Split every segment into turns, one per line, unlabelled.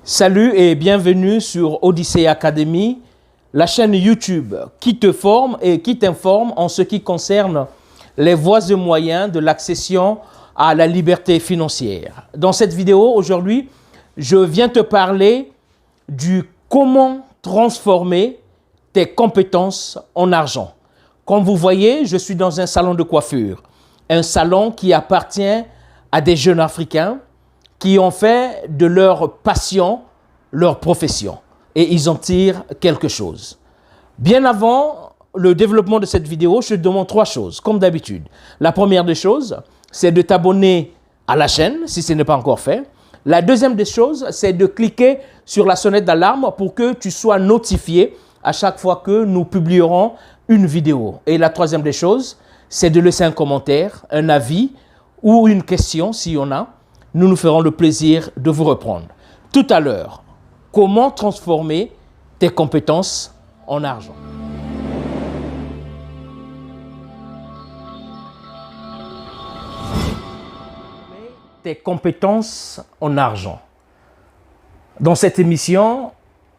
Salut et bienvenue sur Odyssey Academy, la chaîne YouTube qui te forme et qui t'informe en ce qui concerne les voies et moyens de l'accession à la liberté financière. Dans cette vidéo, aujourd'hui, je viens te parler du comment transformer tes compétences en argent. Comme vous voyez, je suis dans un salon de coiffure, un salon qui appartient à des jeunes Africains qui ont fait de leur passion leur profession et ils en tirent quelque chose. Bien avant le développement de cette vidéo, je te demande trois choses, comme d'habitude. La première des choses, c'est de t'abonner à la chaîne, si ce n'est pas encore fait. La deuxième des choses, c'est de cliquer sur la sonnette d'alarme pour que tu sois notifié à chaque fois que nous publierons une vidéo. Et la troisième des choses, c'est de laisser un commentaire, un avis ou une question s'il y en a. Nous nous ferons le plaisir de vous reprendre. Tout à l'heure, comment transformer tes compétences en argent? Tes compétences en argent. Dans cette émission,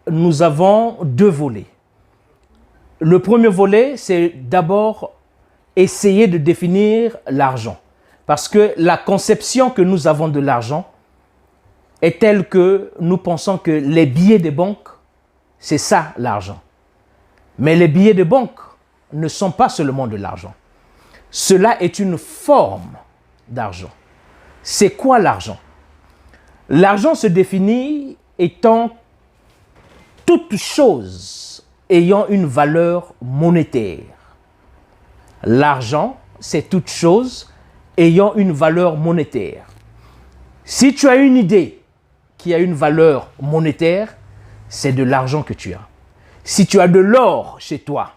nous avons deux volets. Le premier volet, c'est d'abord essayer de définir l'argent. Parce que la conception que nous avons de l'argent est telle que nous pensons que les billets de banque, c'est ça l'argent. Mais les billets de banque ne sont pas seulement de l'argent. Cela est une forme d'argent. C'est quoi l'argent? L'argent se définit étant toute chose ayant une valeur monétaire. L'argent, c'est toute chose ayant une valeur monétaire. Si tu as une idée qui a une valeur monétaire, c'est de l'argent que tu as. Si tu as de l'or chez toi,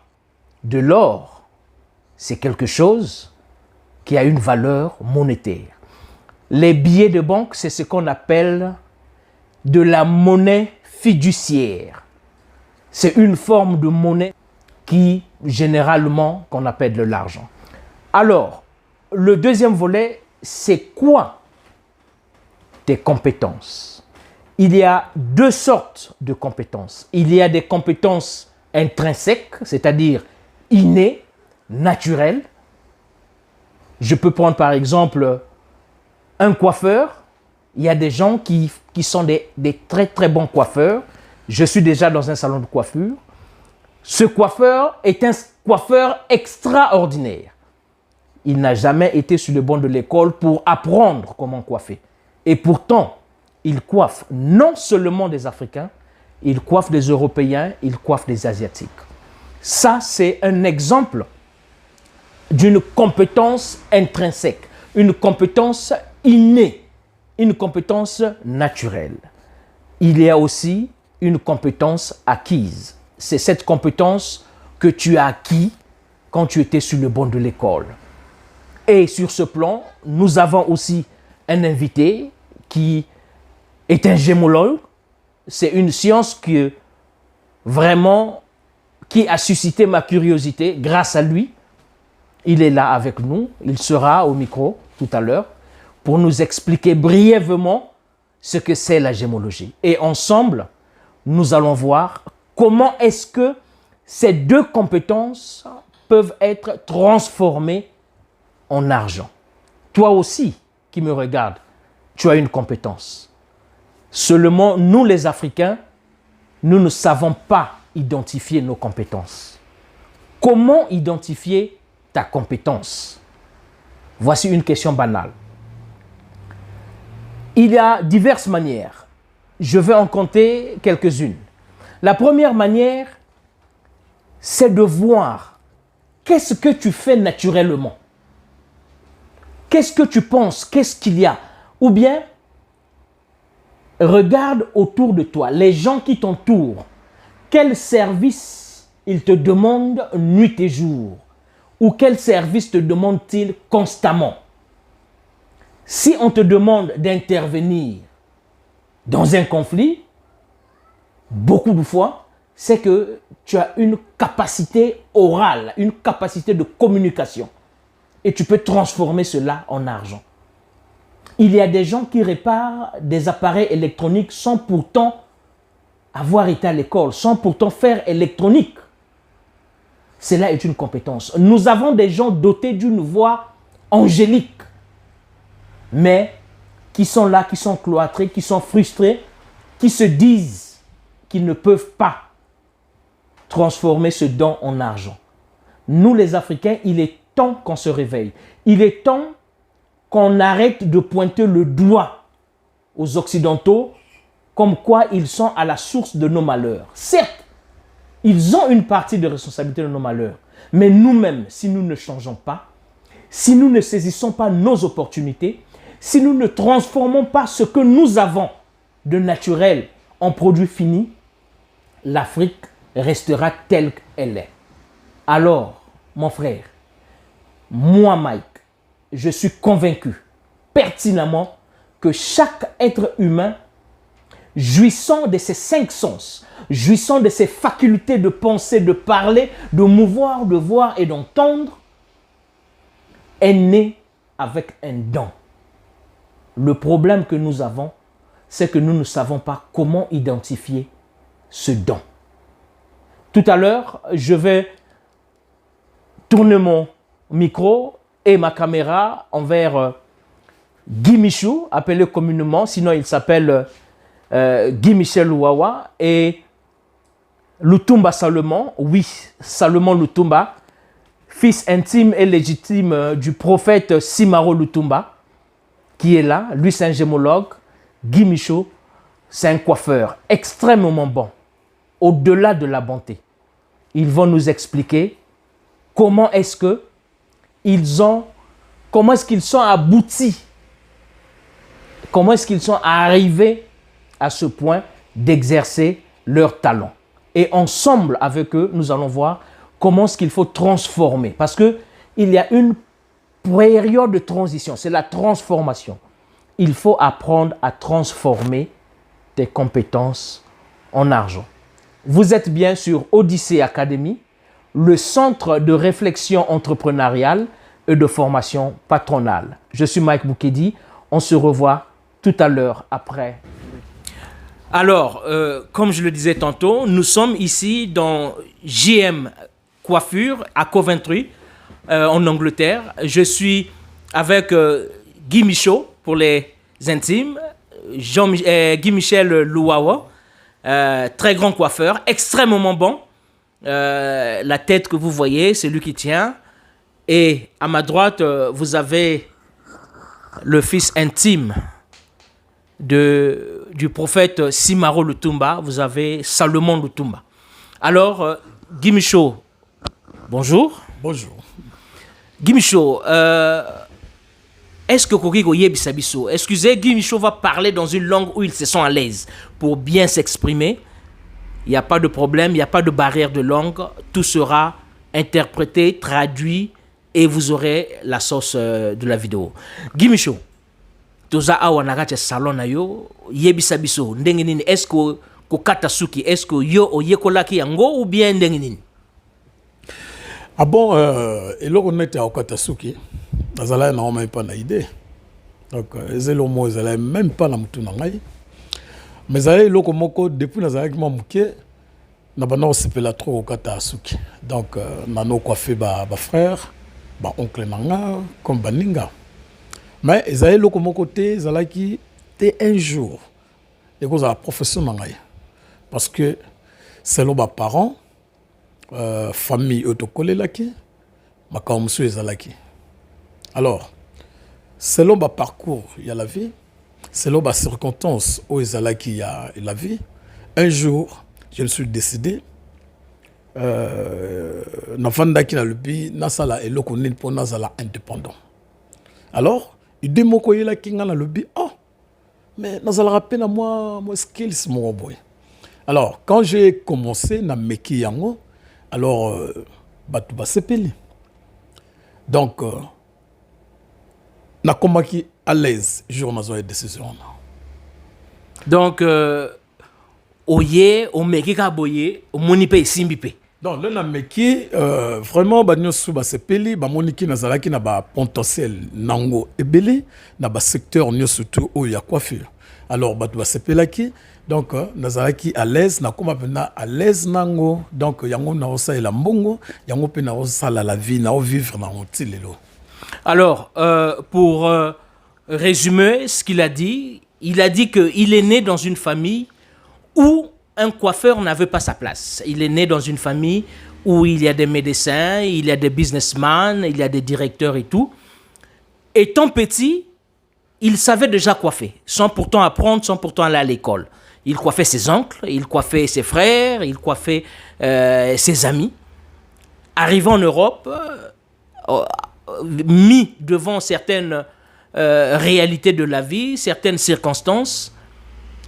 de l'or, c'est quelque chose qui a une valeur monétaire. Les billets de banque, c'est ce qu'on appelle de la monnaie fiduciaire. C'est une forme de monnaie qui, généralement, qu'on appelle de l'argent. Alors, le deuxième volet, c'est quoi tes compétences? Il y a deux sortes de compétences. Il y a des compétences intrinsèques, c'est-à-dire innées, naturelles. Je peux prendre par exemple un coiffeur. Il y a des gens qui sont des très très bons coiffeurs. Je suis déjà dans un salon de coiffure. Ce coiffeur est un coiffeur extraordinaire. Il n'a jamais été sur le banc de l'école pour apprendre comment coiffer. Et pourtant, il coiffe non seulement des Africains, il coiffe des Européens, il coiffe des Asiatiques. Ça, c'est un exemple d'une compétence intrinsèque, une compétence innée, une compétence naturelle. Il y a aussi une compétence acquise. C'est cette compétence que tu as acquis quand tu étais sur le banc de l'école. Et sur ce plan, nous avons aussi un invité qui est un gémologue. C'est une science qui a suscité ma curiosité grâce à lui. Il est là avec nous, il sera au micro tout à l'heure pour nous expliquer brièvement ce que c'est la gémologie. Et ensemble, nous allons voir comment est-ce que ces deux compétences peuvent être transformées en argent. Toi aussi qui me regardes, tu as une compétence. Seulement, nous les Africains, nous ne savons pas identifier nos compétences. Comment identifier ta compétence? Voici une question banale. Il y a diverses manières. Je vais en compter quelques-unes. La première manière, c'est de voir qu'est-ce que tu fais naturellement. Qu'est-ce que tu penses? Qu'est-ce qu'il y a? Ou bien, regarde autour de toi, les gens qui t'entourent. Quel service ils te demandent nuit et jour? Ou quel service te demandent-ils constamment? Si on te demande d'intervenir dans un conflit, beaucoup de fois, c'est que tu as une capacité orale, une capacité de communication. Et tu peux transformer cela en argent. Il y a des gens qui réparent des appareils électroniques sans pourtant avoir été à l'école, sans pourtant faire électronique. Cela est une compétence. Nous avons des gens dotés d'une voix angélique, mais qui sont là, qui sont cloîtrés, qui sont frustrés, qui se disent qu'ils ne peuvent pas transformer ce don en argent. Nous les Africains, il est temps qu'on se réveille. Il est temps qu'on arrête de pointer le doigt aux Occidentaux comme quoi ils sont à la source de nos malheurs. Certes, ils ont une partie de responsabilité de nos malheurs, mais nous-mêmes, si nous ne changeons pas, si nous ne saisissons pas nos opportunités, si nous ne transformons pas ce que nous avons de naturel en produit fini, l'Afrique restera telle qu'elle est. Alors, mon frère, moi, Mike, je suis convaincu pertinemment que chaque être humain, jouissant de ses 5 sens, jouissant de ses facultés de penser, de parler, de mouvoir, de voir et d'entendre, est né avec un don. Le problème que nous avons, c'est que nous ne savons pas comment identifier ce don. Tout à l'heure, je vais tourner mon micro et ma caméra envers Guy Michou, appelé communément, sinon il s'appelle Guy Michel Luawa, et Lutumba Salomon, oui, Salomon Lutumba, fils intime et légitime du prophète Simaro Lutumba, qui est là. Lui, c'est un gémologue. Guy Michou, c'est un coiffeur extrêmement bon, au-delà de la bonté. Ils vont nous expliquer comment est-ce qu'ils sont aboutis, comment est-ce qu'ils sont arrivés à ce point d'exercer leur talent. Et ensemble avec eux, nous allons voir comment est-ce qu'il faut transformer. Parce qu'il y a une période de transition, c'est la transformation. Il faut apprendre à transformer tes compétences en argent. Vous êtes bien sur Odyssey Academy, le centre de réflexion entrepreneuriale et de formation patronale. Je suis Mike Boukedi. On se revoit tout à l'heure après. Alors, comme je le disais tantôt, nous sommes ici dans JM Coiffure à Coventry, en Angleterre. Je suis avec Guy Michaud pour les intimes, Guy Michel Luawa, très grand coiffeur, extrêmement bon. La tête que vous voyez, c'est lui qui tient. Et à ma droite, vous avez le fils intime du prophète Simaro Lutumba. Vous avez Salomon Lutumba. Alors, Guy Michaud, bonjour.
Bonjour.
Guy Michaud, est-ce que Kokiko Yebisabiso, excusez, Guy Michaud va parler dans une langue où il se sent à l'aise pour bien s'exprimer. Il n'y a pas de problème, il n'y a pas de barrière de langue. Tout sera interprété, traduit et vous aurez la sauce de la vidéo. Guy Michaud, toza awa nakati salon na yo yebisabiso ndenge nini, est-ce que kokata suki, est-ce que yo oyekolaki yango ou bien ndenge nini?
Ah bon, eloko nete ya okata suki nazala na même pas na idée. Donc ezelo mo ezala même pas na mutu na ngai. Mais zala eloko moko depuis nazala ki mamuke na bana osepela trop okata suki. Donc nano coiffé ba frère, ba oncle nanga comme baninga. Mais ezala eloko moko te zala ki te un jour et cause la profession na ngai. Parce que selon ba parents famille autokolelaki makamso ezalaki. Alors selon ma parcours il y a la vie, selon ma circonstance où ezalaki il y a la vie, un jour je me suis décidé nafandaki na lubi nasala eloko nini po nazala indépendant. Alors idée moko yelaki nga na lubi, oh mais nazala rappel à moi skills mon boy. Alors quand j'ai commencé na meki yango, alors batu basepeli. Donc na komaki à l'aise jour nazo et décision.
Donc oye omeki ka boye omoni pe simbi pe.
Donc, le nameki, vraiment, banyosu basepeli, bamoniki nazalaki na ba potentiel nango ebele, na ba secteur nyosu tout où il y a coiffure. Alors, batu basepelaki, donc nazalaki à l'aise, na koma pena à l'aise nango, donc yango na osa ela mbongo, yango pe na osa la vie, na vivre na otilelo.
Alors, pour résumer ce qu'il a dit qu'il est né dans une famille où un coiffeur n'avait pas sa place. Il est né dans une famille où il y a des médecins, il y a des businessmen, il y a des directeurs et tout. Étant petit, il savait déjà coiffer, sans pourtant apprendre, sans pourtant aller à l'école. Il coiffait ses oncles, il coiffait ses frères, il coiffait ses amis. Arrivant en Europe, mis devant certaines réalités de la vie, certaines circonstances,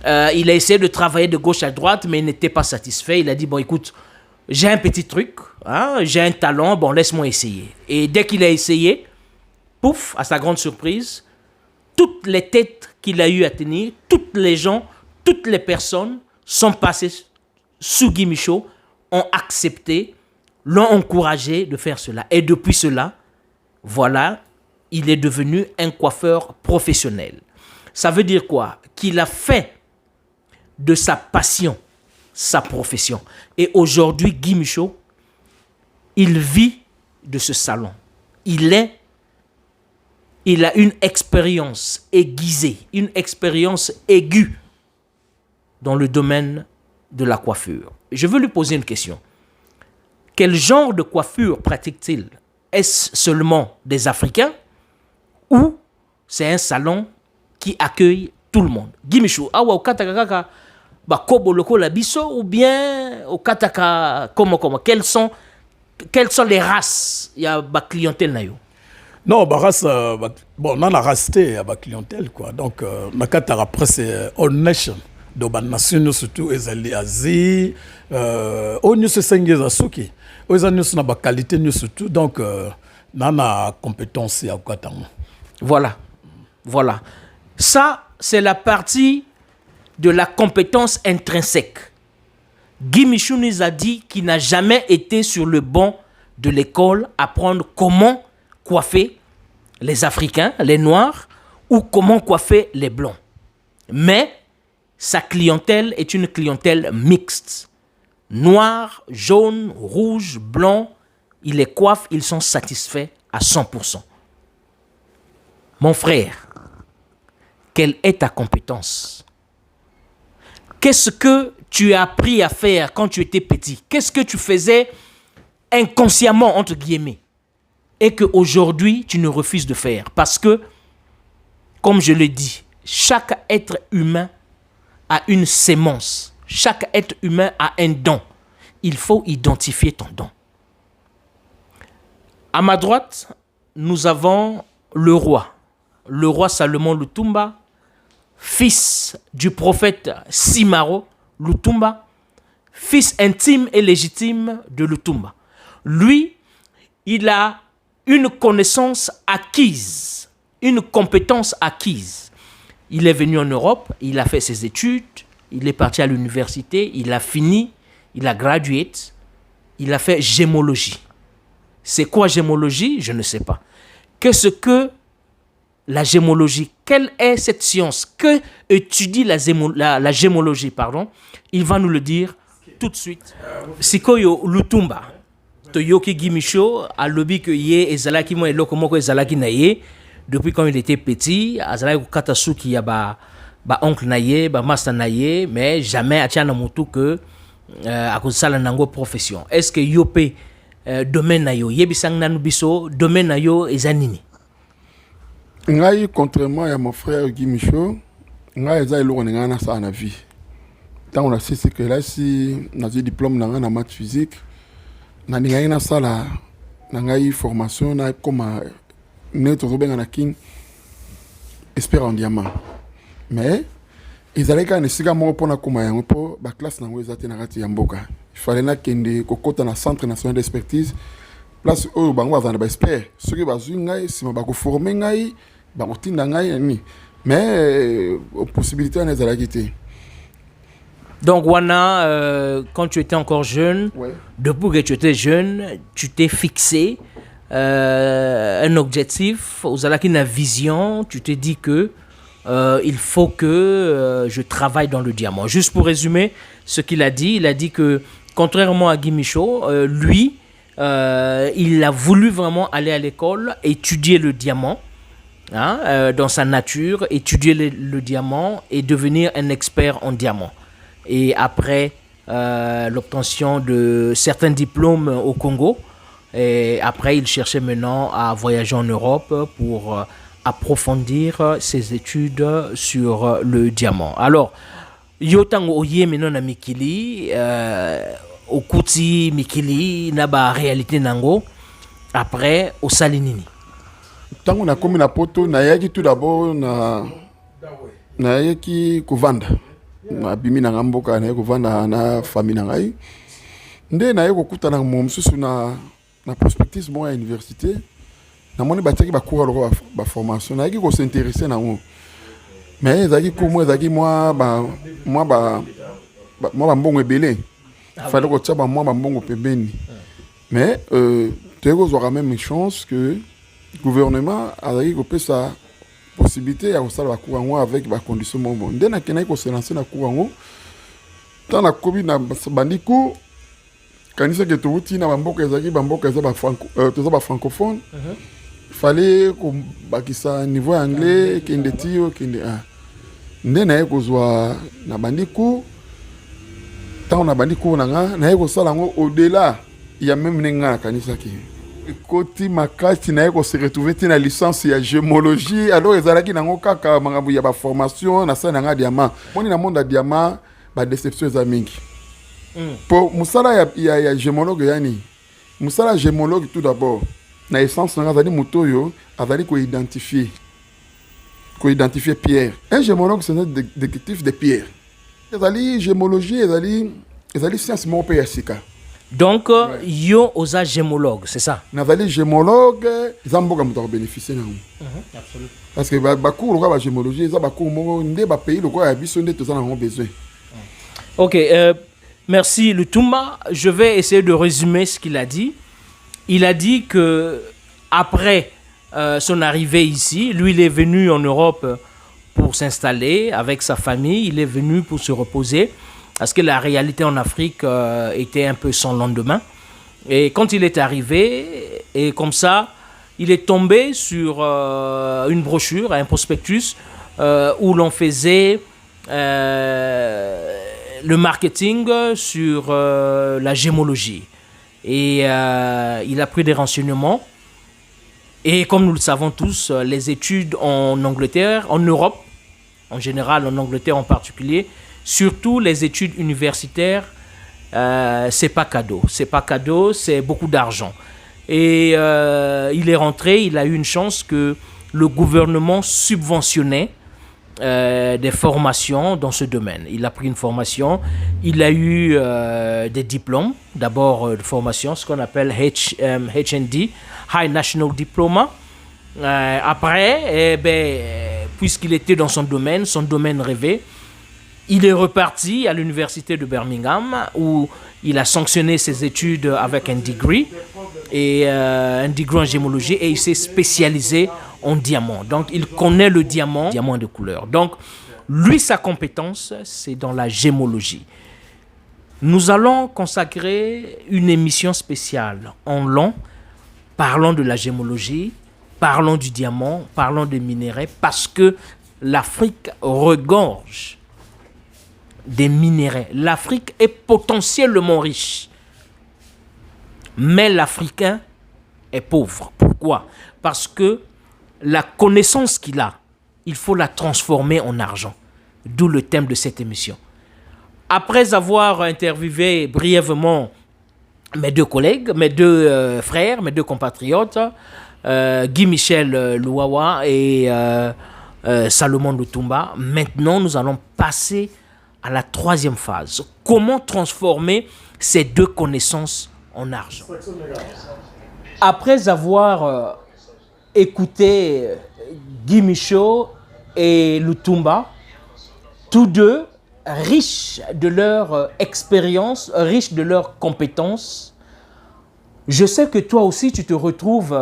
il a essayé de travailler de gauche à droite, mais il n'était pas satisfait. Il a dit, bon, écoute, j'ai un petit truc, hein, j'ai un talent, bon, laisse-moi essayer. Et dès qu'il a essayé, pouf, à sa grande surprise, toutes les têtes qu'il a eu à tenir, toutes les gens, toutes les personnes sont passées sous Guy Michaud, ont accepté, l'ont encouragé de faire cela. Et depuis cela, voilà, il est devenu un coiffeur professionnel. Ça veut dire quoi? Qu'il a fait de sa passion sa profession. Et aujourd'hui, Guy Michaud, il vit de ce salon. Il a une expérience aiguisée, une expérience aiguë dans le domaine de la coiffure. Je veux lui poser une question. Quel genre de coiffure pratique-t-il? Est-ce seulement des Africains ou c'est un salon qui accueille tout le monde? Guy Michaud, awa okatakaka ba kobo loko la biso ou bien okataka comment quelles sont les races il y a ba clientèle na yo?
Non, bah race bon on a la raceté à ba clientèle quoi. Donc nakata après c'est all nation. Donc ba nation surtout ezali Asie on ne se sengeza suki. Aux années na ba qualité nous surtout donc nana compétence ya okatamo.
Voilà. Ça, c'est la partie de la compétence intrinsèque. Guy Michaud nous a dit qu'il n'a jamais été sur le banc de l'école apprendre comment coiffer les Africains, les Noirs, ou comment coiffer les Blancs. Mais sa clientèle est une clientèle mixte. Noir, jaune, rouge, blanc, il les coiffe, ils sont satisfaits à 100%. Mon frère, quelle est ta compétence? Qu'est-ce que tu as appris à faire quand tu étais petit? Qu'est-ce que tu faisais inconsciemment, entre guillemets, et qu'aujourd'hui, tu ne refuses de faire? Parce que, comme je le dis, chaque être humain a une sémence. Chaque être humain a un don. Il faut identifier ton don. À ma droite, nous avons le roi Salomon Lutumba, fils du prophète Simaro Lutumba, fils intime et légitime de Lutumba. Lui, il a une connaissance acquise, une compétence acquise. Il est venu en Europe, il a fait ses études, il est parti à l'université, il a fini, il a gradué, il a fait gémologie. C'est quoi gémologie? Je ne sais pas. Qu'est-ce que la gémologie? Quelle est cette science? Que étudie la gémologie, pardon? Il va nous le dire tout de suite. Sikoyo Lutumba, Toyoki Guy Michaud, a lobby que yé ezalaki mo eloko moko ezalaki na ye depuis quand il était petit, azalaki katasu ki ya ba oncle na ye, ba master na ye, mais jamais atiana mutu que akozala nango profession. Est-ce que yopé domaine na yo yebisang nanu biso domaine na yo ezanini?
Ngai, contrairement à mon frère Guy Michaud, ngai eza eloko nga na sa na vie. Tant on a c'est que là si na diplôme na en maths physique, na ngai na sala na ngai formation na comme neto zobenga na king espère en diamant. Mais ils allaient quand nesiga mo pona kuma yango po ba classe na ngo ezate na kati ya mboka. Il fallait na kende kokota na centre national d'expertise. Place oyo bango bazana ba expert. Soki bazui ngai sima ba ko former ngai ba kotinda ngai ni. Mais possibilité na ezalaki te.
Donc, Wana, quand tu étais encore jeune,
Ouais.
depuis que tu étais jeune, tu t'es fixé un objectif, vous avez une vision, tu t'es dit que il faut que je travaille dans le diamant. Juste pour résumer ce qu'il a dit que, contrairement à Guy Michaud, lui, il a voulu vraiment aller à l'école, étudier le diamant, dans sa nature, étudier le diamant et devenir un expert en diamant. Et après l'obtention de certains diplômes au Congo, et après il cherchait maintenant à voyager en Europe pour approfondir ses études sur le diamant. Alors, yotango oye maintenant na mikili, okuti mikili na ba réalité nango, après au salinini.
Tango na komi na poto nayaki tout d'abord nayaki kovanda nabimi na nga mboka nayaki kovanda na famille na ngai nde nayaki kokutana mo mosusu na prospectus moko ya université namoni batiaki bacours aloko baformation nayaki kosinteresse nango mais ezalaki cours mo ezalaki mwa bambongo ebele fallait kotia mwa bambongo pembeni mais toyeki kozwa quand même chance que gouvernement azalaki kopesa possibilité ya kosala bacours yango avec bacondition moko nde nakendaki koselanse na cours yango ntango nakomi na bandi cours kanisaki touti na bamboka ezalaki bamboka toza bafrancophone fallait kobakisa niveau ya anglais ekende ti okende nde naye kozwa na bandi cours ntango na bandi cours na nga naye kosala yango au-delà ya meme ndenge nga nakanisaki koti makasi naye ko se retrouver na licence ya gémologie alors ezalaki nango kaka makambo ya ba formation na sa nga diamant moni na monde ya diamant ba déception za mingi pour musala ya gémologue yani musala gémologue tout d'abord na essence nga zali mutoyo azali ko identifier pierre un gémologue c'est un détective de pierre ezali gémologie ezali science mo pe ya sika.
Donc, yo osa gémologue, c'est ça?
Nazali gémologue, zamboka muto bénéficier na.
Absolument.
Parce que ba cours ba gémologie, za ba cours mo ndé ba pays lokwa ya biso ndé tozana ngo besoin.
OK, merci Lutumba, je vais essayer de résumer ce qu'il a dit. Il a dit que après son arrivée ici, lui il est venu en Europe pour s'installer avec sa famille, il est venu pour se reposer. Parce que la réalité en Afrique était un peu sans lendemain. Et quand il est arrivé, et comme ça, il est tombé sur une brochure, un prospectus, où l'on faisait le marketing sur la gémologie. Et il a pris des renseignements. Et comme nous le savons tous, les études en Angleterre, en Europe, en général, en Angleterre en particulier, surtout les études universitaires, c'est pas cadeau. C'est pas cadeau, c'est beaucoup d'argent. Et il est rentré, il a eu une chance que le gouvernement subventionnait des formations dans ce domaine. Il a pris une formation, il a eu des diplômes, d'abord de formation, ce qu'on appelle HND, High National Diploma. Après, puisqu'il était dans son domaine rêvé, il est reparti à l'université de Birmingham où il a sanctionné ses études avec un degree en gémologie et il s'est spécialisé en diamant. Donc il connaît le diamant de couleur. Donc lui, sa compétence, c'est dans la gémologie. Nous allons consacrer une émission spéciale en long, parlant de la gémologie, parlons du diamant, parlons des minéraux, parce que l'Afrique regorge des minéraux. L'Afrique est potentiellement riche. Mais l'Africain est pauvre. Pourquoi? Parce que la connaissance qu'il a, il faut la transformer en argent. D'où le thème de cette émission. Après avoir interviewé brièvement mes deux collègues, mes deux frères, mes deux compatriotes, Guy Michel Louawa et Salomon Lutumba, maintenant nous allons passer à la troisième phase. Comment transformer ces deux connaissances en argent? Après avoir écouté Guy Michaud et Lutumba, tous deux riches de leur expérience, riches de leurs compétences. Je sais que toi aussi, tu te retrouves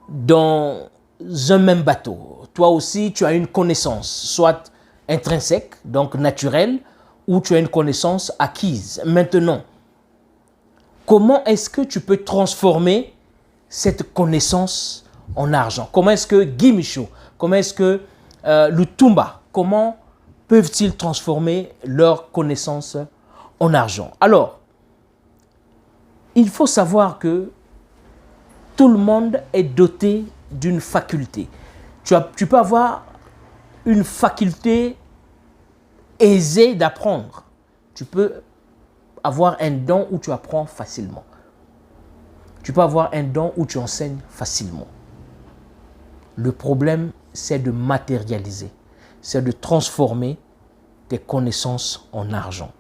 dans un même bateau. Toi aussi, tu as une connaissance, soit intrinsèque, donc naturelle, ou tu as une connaissance acquise. Maintenant, comment est-ce que tu peux transformer cette connaissance en argent? Comment est-ce que Guy Michaud, comment est-ce que Lutumba, comment peuvent-ils transformer leur connaissance en argent? Alors, il faut savoir que tout le monde est doté d'une faculté. Tu peux avoir une faculté aisée d'apprendre. Tu peux avoir un don où tu apprends facilement. Tu peux avoir un don où tu enseignes facilement. Le problème, c'est de matérialiser. C'est de transformer tes connaissances en argent.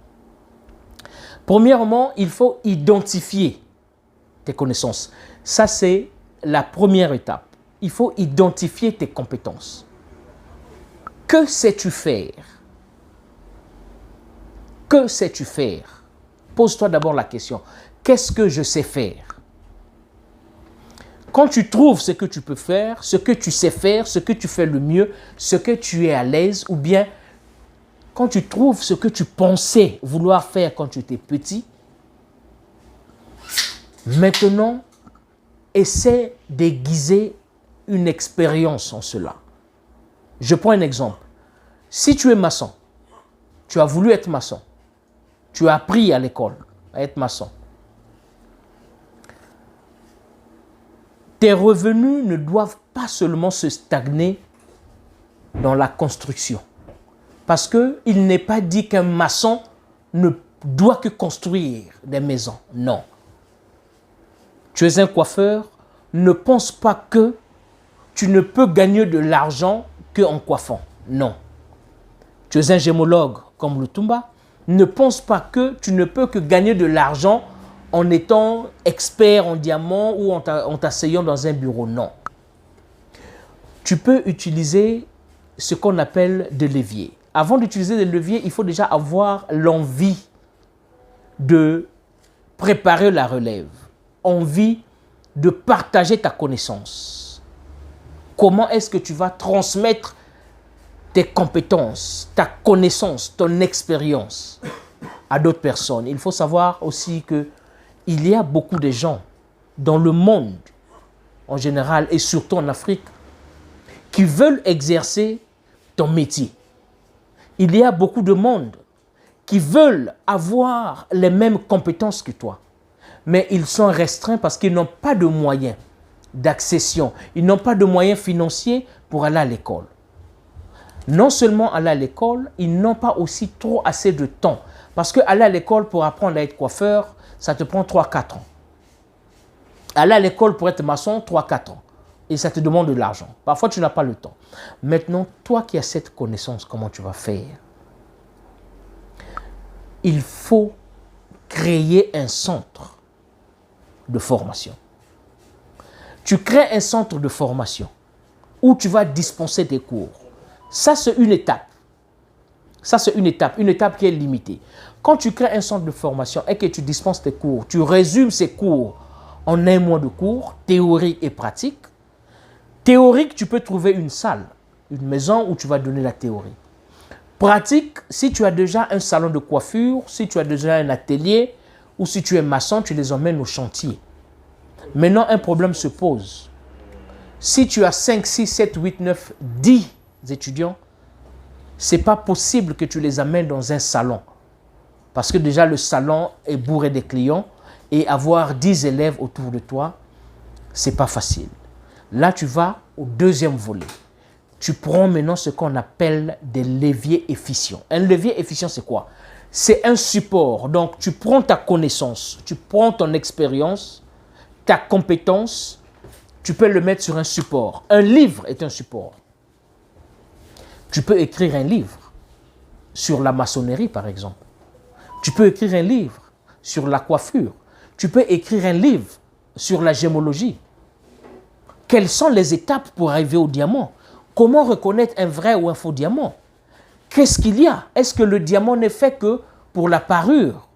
Premièrement, il faut identifier tes connaissances. Ça, c'est la première étape. Il faut identifier tes compétences. Que sais-tu faire? Que sais-tu faire? Pose-toi d'abord la question. Qu'est-ce que je sais faire? Quand tu trouves ce que tu peux faire, ce que tu sais faire, ce que tu fais le mieux, ce que tu es à l'aise, ou bien quand tu trouves ce que tu pensais vouloir faire quand tu étais petit, maintenant, essaie d'aiguiser une expérience en cela. Je prends un exemple. Si tu es maçon, tu as voulu être maçon, tu as appris à l'école à être maçon, tes revenus ne doivent pas seulement se stagner dans la construction. Parce qu'il n'est pas dit qu'un maçon ne doit que construire des maisons. Non. Tu es un coiffeur, ne pense pas que tu ne peux gagner de l'argent qu'en coiffant. Non. Tu es un gémologue comme Lutumba, ne pense pas que tu ne peux que gagner de l'argent en étant expert en diamant ou en t'asseyant dans un bureau. Non. Tu peux utiliser ce qu'on appelle des leviers. Avant d'utiliser des leviers, il faut déjà avoir l'envie de préparer la relève, envie de partager ta connaissance. Comment est-ce que tu vas transmettre tes compétences, ta connaissance, ton expérience à d'autres personnes? Il faut savoir aussi que il y a beaucoup de gens dans le monde en général et surtout en Afrique qui veulent exercer ton métier. Il y a beaucoup de monde qui veulent avoir les mêmes compétences que toi, mais ils sont restreints parce qu'ils n'ont pas de moyens d'accession, ils n'ont pas de moyens financiers pour aller à l'école. Non seulement aller à l'école, ils n'ont pas aussi trop assez de temps. Parce que aller à l'école pour apprendre à être coiffeur, ça te prend 3-4 ans. Aller à l'école pour être maçon, 3-4 ans. Et ça te demande de l'argent. Parfois, tu n'as pas le temps. Maintenant, toi qui as cette connaissance, comment tu vas faire? Il faut créer un centre de formation. Tu crées un centre de formation où tu vas dispenser tes cours. Ça, c'est une étape. Ça, c'est une étape qui est limitée. Quand tu crées un centre de formation et que tu dispenses tes cours, tu résumes ces cours en 1 mois de cours, théorique et pratique. Théorique, tu peux trouver une salle, une maison où tu vas donner la théorie. Pratique, si tu as déjà un salon de coiffure, si tu as déjà un atelier, ou si tu es maçon, tu les emmènes au chantier. Maintenant, un problème se pose. Si tu as 5, 6, 7, 8, 9, 10 étudiants, ce n'est pas possible que tu les amènes dans un salon. Parce que déjà, le salon est bourré de clients et avoir 10 élèves autour de toi, ce n'est pas facile. Là, tu vas au deuxième volet. Tu prends maintenant ce qu'on appelle des leviers efficients. Un levier efficient, c'est quoi? C'est un support. Donc, tu prends ta connaissance, tu prends ton expérience, ta compétence, tu peux le mettre sur un support. Un livre est un support. Tu peux écrire un livre sur la maçonnerie, par exemple. Tu peux écrire un livre sur la coiffure. Tu peux écrire un livre sur la gémologie. Quelles sont les étapes pour arriver au diamant? Comment reconnaître un vrai ou un faux diamant? Qu'est-ce qu'il y a? Est-ce que le diamant n'est fait que pour la parure?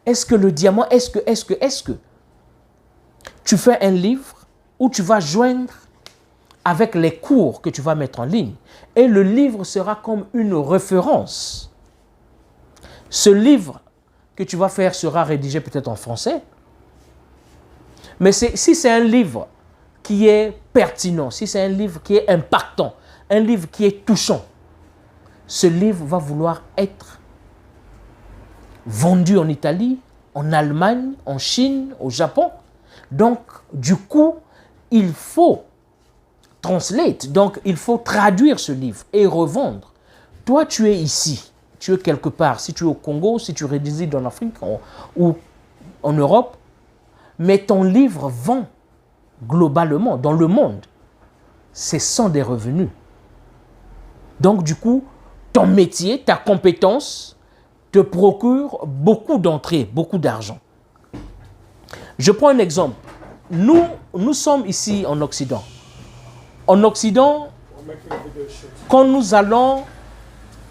Est-ce que le diamant, est-ce que tu fais un livre où tu vas joindre avec les cours que tu vas mettre en ligne. Et le livre sera comme une référence. Ce livre que tu vas faire sera rédigé peut-être en français. Mais si c'est un livre qui est pertinent, si c'est un livre qui est impactant, un livre qui est touchant, ce livre va vouloir être vendu en Italie, en Allemagne, en Chine, au Japon. Donc, du coup, il faut translate, donc il faut traduire ce livre et revendre. Toi, tu es ici, tu es quelque part, si tu es au Congo, si tu résides en Afrique ou en Europe, mais ton livre vend globalement dans le monde. C'est sans des revenus. Donc, du coup, ton métier, ta compétence te procure beaucoup d'entrées, beaucoup d'argent. Je prends un exemple. Nous sommes ici en Occident. En Occident, quand nous allons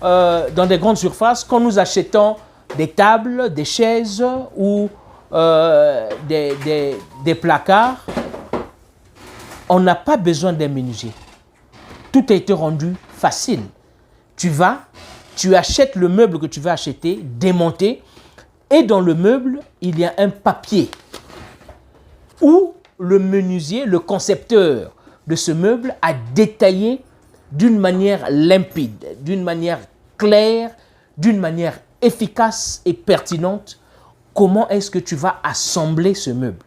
dans des grandes surfaces, quand nous achetons des tables, des chaises ou des placards, on n'a pas besoin d'un menuisier. Tout a été rendu facile. Tu vas, tu achètes le meuble que tu veux acheter, démonter, et dans le meuble, il y a un papier où le menuisier, le concepteur de ce meuble a détaillé d'une manière limpide, d'une manière claire, d'une manière efficace et pertinente comment est-ce que tu vas assembler ce meuble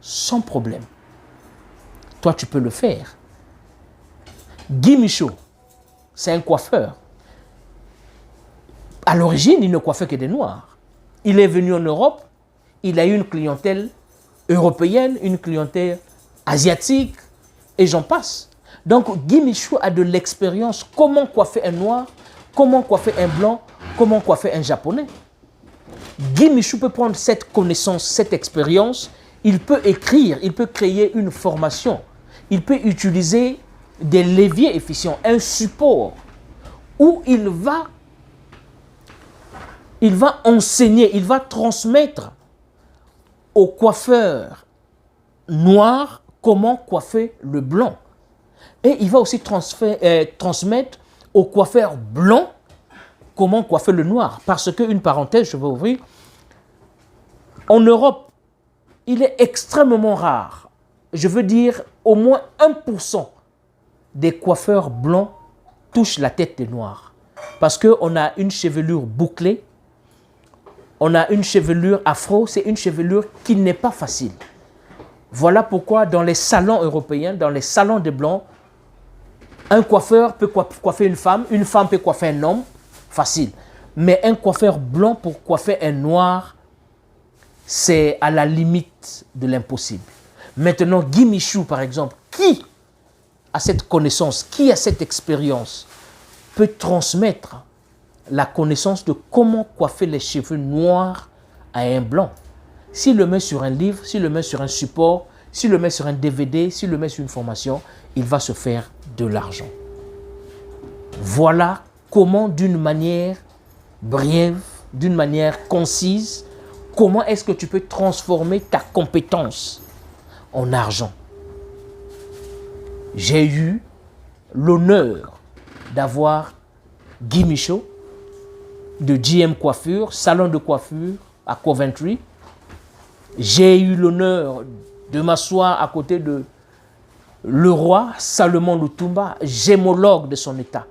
sans problème. Toi, tu peux le faire. Guy Michaud, c'est un coiffeur. À l'origine, il ne coiffait que des Noirs. Il est venu en Europe, il a eu une clientèle européenne, une clientèle asiatique, et j'en passe. Donc, Guy Michaud a de l'expérience. Comment coiffer un Noir, comment coiffer un Blanc, comment coiffer un Japonais. Guy Michaud peut prendre cette connaissance, cette expérience, il peut écrire, il peut créer une formation, il peut utiliser des leviers efficients, un support où il va enseigner, il va transmettre aux coiffeurs noirs comment coiffer le blanc. Et il va aussi transmettre aux coiffeurs blancs comment coiffer le noir. Parce que, une parenthèse, je vais ouvrir, en Europe, il est extrêmement rare, je veux dire au moins 1% des coiffeurs blancs touchent la tête des noirs. Parce qu'on a une chevelure bouclée, on a une chevelure afro, c'est une chevelure qui n'est pas facile. Voilà pourquoi dans les salons européens, dans les salons des blancs, un coiffeur peut coiffer une femme peut coiffer un homme, facile. Mais un coiffeur blanc pour coiffer un noir, c'est à la limite de l'impossible. Maintenant, Guy Michaud, par exemple, qui a cette connaissance, qui a cette expérience, peut transmettre la connaissance de comment coiffer les cheveux noirs à un blanc. S'il le met sur un livre, s'il le met sur un support, s'il le met sur un DVD, s'il le met sur une formation, il va se faire de l'argent. Voilà comment, d'une manière brève, d'une manière concise, comment est-ce que tu peux transformer ta compétence en argent. J'ai eu l'honneur d'avoir Guy Michaud de GM Coiffure, salon de coiffure à Coventry. J'ai eu l'honneur de m'asseoir à côté de le roi Salomon Lutumba, gémologue de son état.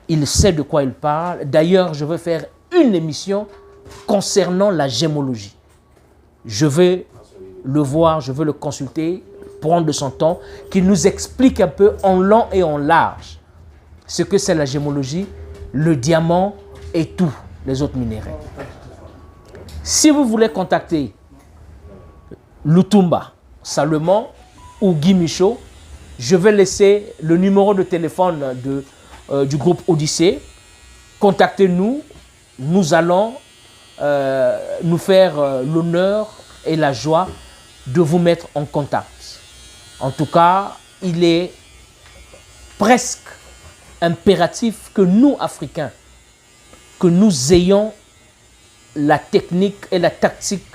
Il sait de quoi il parle. D'ailleurs, je veux faire une émission concernant la gémologie. Je vais le voir, je veux le consulter, prendre de son temps, qu'il nous explique un peu en long et en large ce que c'est la gémologie, le diamant et tous les autres minéraux. Si vous voulez contacter Lutumba, Salomon ou Guy Michaud, je vais laisser le numéro de téléphone du groupe Odyssée. Contactez-nous, nous allons nous faire l'honneur et la joie de vous mettre en contact. En tout cas, il est presque impératif que nous, Africains, que nous ayons la technique et la tactique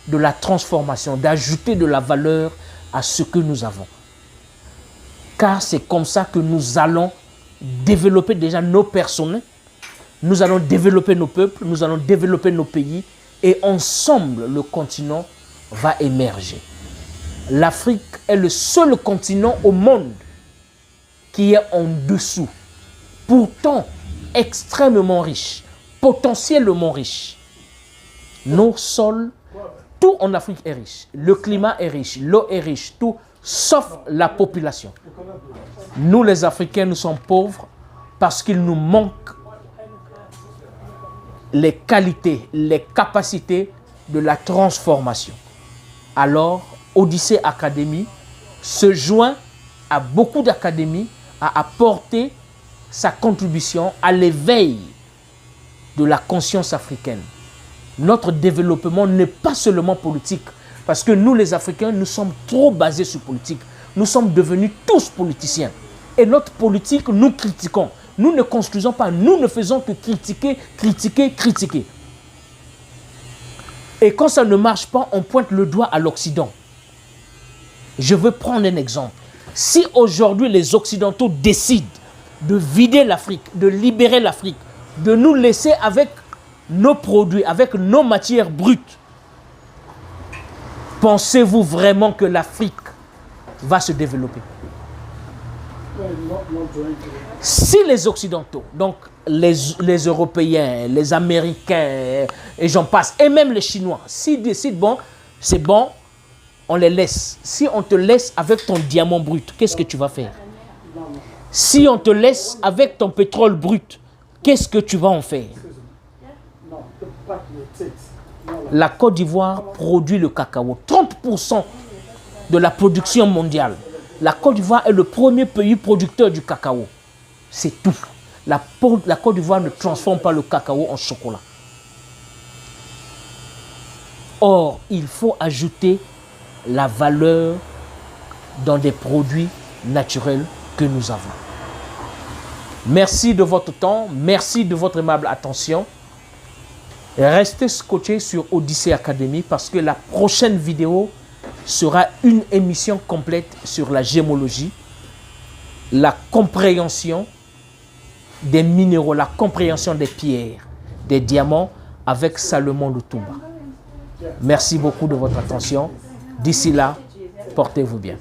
de la transformation, d'ajouter de la valeur à ce que nous avons. Car c'est comme ça que nous allons développer déjà nos personnes, nous allons développer nos peuples, nous allons développer nos pays et ensemble, le continent va émerger. L'Afrique est le seul continent au monde qui est en dessous, pourtant extrêmement riche, potentiellement riche. Nos sols, tout en Afrique est riche. Le climat est riche, l'eau est riche, tout, sauf la population. Nous, les Africains, nous sommes pauvres parce qu'il nous manque les qualités, les capacités de la transformation. Alors, Odyssée Academy se joint à beaucoup d'académies à apporter sa contribution à l'éveil de la conscience africaine. Notre développement n'est pas seulement politique, parce que nous, les Africains, nous sommes trop basés sur politique. Nous sommes devenus tous politiciens. Et notre politique, nous critiquons. Nous ne construisons pas, nous ne faisons que critiquer, critiquer, critiquer. Et quand ça ne marche pas, on pointe le doigt à l'Occident. Je veux prendre un exemple. Si aujourd'hui les Occidentaux décident de vider l'Afrique, de libérer l'Afrique, de nous laisser avec nos produits, avec nos matières brutes, pensez-vous vraiment que l'Afrique va se développer? Si les Occidentaux, donc les Européens, les Américains, et j'en passe, et même les Chinois, s'ils décident, bon, c'est bon, on les laisse. Si on te laisse avec ton diamant brut, qu'est-ce que tu vas faire? Si on te laisse avec ton pétrole brut, qu'est-ce que tu vas en faire? La Côte d'Ivoire produit le cacao. 30% de la production mondiale. La Côte d'Ivoire est le premier pays producteur du cacao. C'est tout. La Côte d'Ivoire ne transforme pas le cacao en chocolat. Or, il faut ajouter la valeur dans des produits naturels que nous avons. Merci de votre temps, merci de votre aimable attention. Restez scotchés sur Odyssée Academy parce que la prochaine vidéo sera une émission complète sur la gémologie, la compréhension des minéraux, la compréhension des pierres, des diamants avec Salomon Lutumba. Merci beaucoup de votre attention. D'ici là, portez-vous bien.